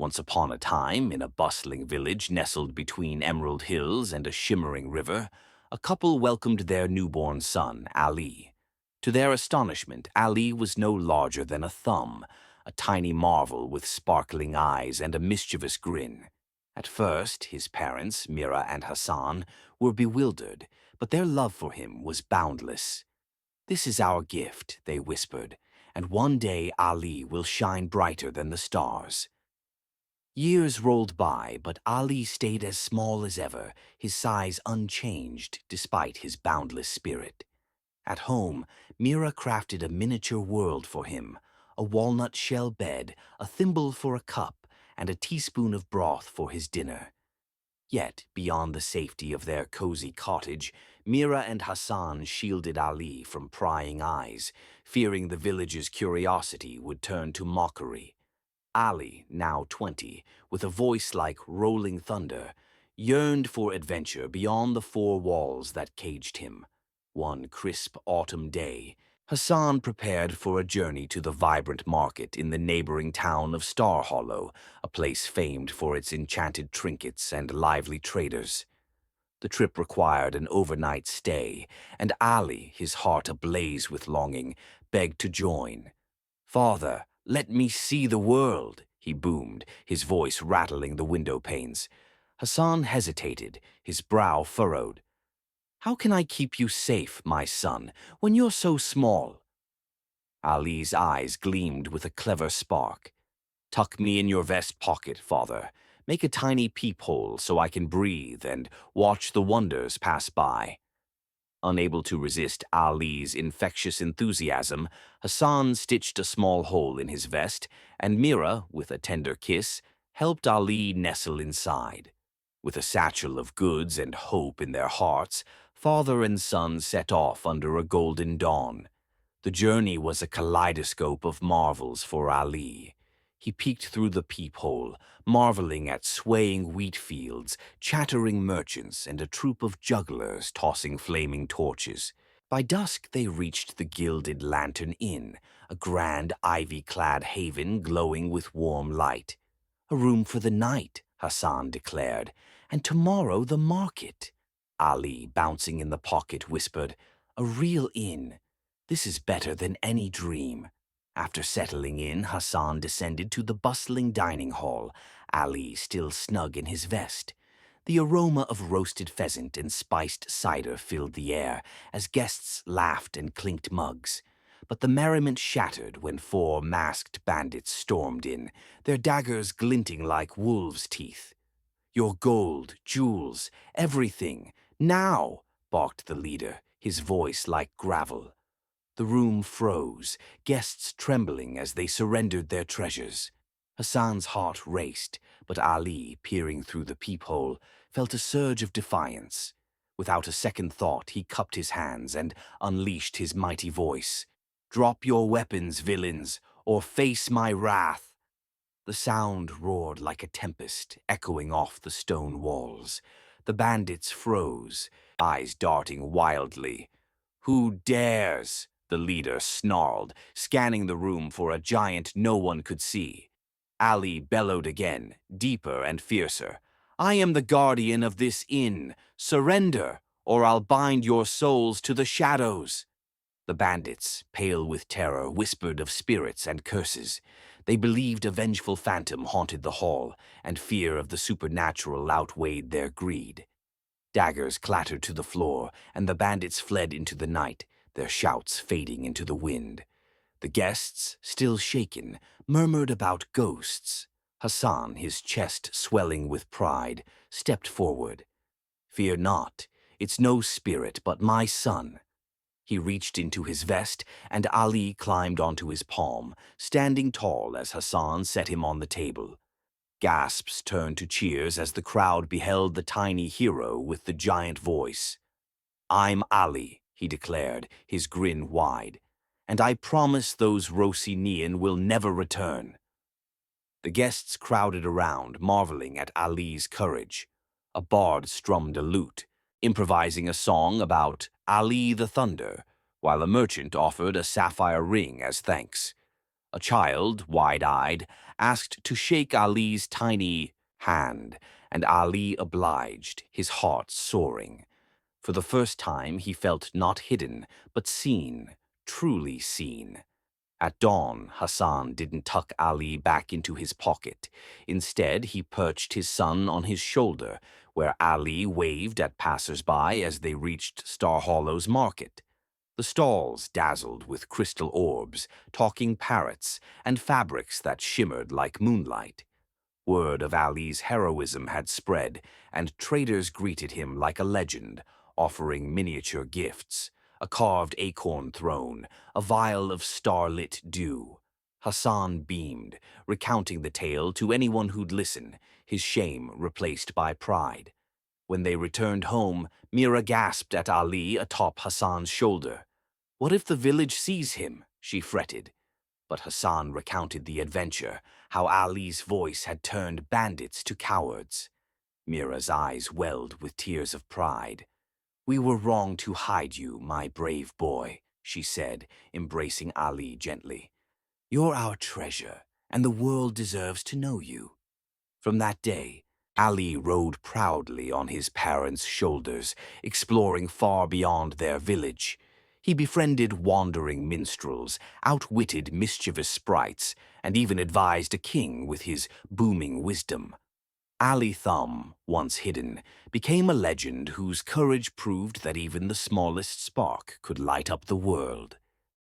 Once upon a time, in a bustling village nestled between emerald hills and a shimmering river, a couple welcomed their newborn son, Ali. To their astonishment, Ali was no larger than a thumb, a tiny marvel with sparkling eyes and a mischievous grin. At first, his parents, Mira and Hassan, were bewildered, but their love for him was boundless. "This is our gift," they whispered, "and one day Ali will shine brighter than the stars." Years rolled by, but Ali stayed as small as ever, his size unchanged despite his boundless spirit. At home, Mira crafted a miniature world for him, a walnut shell bed, a thimble for a cup, and a teaspoon of broth for his dinner. Yet, beyond the safety of their cozy cottage, Mira and Hassan shielded Ali from prying eyes, fearing the village's curiosity would turn to mockery. Ali, now 20, with a voice like rolling thunder, yearned for adventure beyond the four walls that caged him. One crisp autumn day, Hassan prepared for a journey to the vibrant market in the neighboring town of Star Hollow, a place famed for its enchanted trinkets and lively traders. The trip required an overnight stay, and Ali, his heart ablaze with longing, begged to join. "Father, let me see the world," he boomed, his voice rattling the window panes. Hassan hesitated, his brow furrowed. "How can I keep you safe, my son, when you're so small?" Ali's eyes gleamed with a clever spark. "Tuck me in your vest pocket, father. Make a tiny peephole so I can breathe and watch the wonders pass by." Unable to resist Ali's infectious enthusiasm, Hassan stitched a small hole in his vest, and Mira, with a tender kiss, helped Ali nestle inside. With a satchel of goods and hope in their hearts, father and son set off under a golden dawn. The journey was a kaleidoscope of marvels for Ali. He peeked through the peephole, marveling at swaying wheat fields, chattering merchants, and a troop of jugglers tossing flaming torches. By dusk they reached the gilded Lantern Inn, a grand ivy-clad haven glowing with warm light. "A room for the night," Hassan declared, "and tomorrow the market." Ali, bouncing in the pocket, whispered, "A real inn. This is better than any dream." After settling in, Hassan descended to the bustling dining hall, Ali still snug in his vest. The aroma of roasted pheasant and spiced cider filled the air as guests laughed and clinked mugs. But the merriment shattered when four masked bandits stormed in, their daggers glinting like wolves' teeth. "Your gold, jewels, everything, now!" barked the leader, his voice like gravel. The room froze, guests trembling as they surrendered their treasures. Hassan's heart raced, but Ali, peering through the peephole, felt a surge of defiance. Without a second thought, he cupped his hands and unleashed his mighty voice. "Drop your weapons, villains, or face my wrath!" The sound roared like a tempest, echoing off the stone walls. The bandits froze, eyes darting wildly. "Who dares?" the leader snarled, scanning the room for a giant no one could see. Ali bellowed again, deeper and fiercer. "I am the guardian of this inn. Surrender, or I'll bind your souls to the shadows." The bandits, pale with terror, whispered of spirits and curses. They believed a vengeful phantom haunted the hall, and fear of the supernatural outweighed their greed. Daggers clattered to the floor, and the bandits fled into the night, their shouts fading into the wind. The guests, still shaken, murmured about ghosts. Hassan, his chest swelling with pride, stepped forward. "Fear not, it's no spirit but my son." He reached into his vest, and Ali climbed onto his palm, standing tall as Hassan set him on the table. Gasps turned to cheers as the crowd beheld the tiny hero with the giant voice. "I'm Ali," he declared, his grin wide, "and I promise those Rosinian will never return." The guests crowded around, marveling at Ali's courage. A bard strummed a lute, improvising a song about Ali the Thunder, while a merchant offered a sapphire ring as thanks. A child, wide-eyed, asked to shake Ali's tiny hand, and Ali obliged, his heart soaring. For the first time, he felt not hidden, but seen, truly seen. At dawn, Hassan didn't tuck Ali back into his pocket. Instead, he perched his son on his shoulder, where Ali waved at passers-by as they reached Star Hollow's market. The stalls dazzled with crystal orbs, talking parrots, and fabrics that shimmered like moonlight. Word of Ali's heroism had spread, and traders greeted him like a legend, offering miniature gifts, a carved acorn throne, a vial of starlit dew. Hassan beamed, recounting the tale to anyone who'd listen, his shame replaced by pride. When they returned home, Mira gasped at Ali atop Hassan's shoulder. "What if the village sees him?" she fretted. But Hassan recounted the adventure, how Ali's voice had turned bandits to cowards. Mira's eyes welled with tears of pride. "We were wrong to hide you, my brave boy," she said, embracing Ali gently. "You're our treasure, and the world deserves to know you." From that day, Ali rode proudly on his parents' shoulders, exploring far beyond their village. He befriended wandering minstrels, outwitted mischievous sprites, and even advised a king with his booming wisdom. Ali Thumb, once hidden, became a legend whose courage proved that even the smallest spark could light up the world.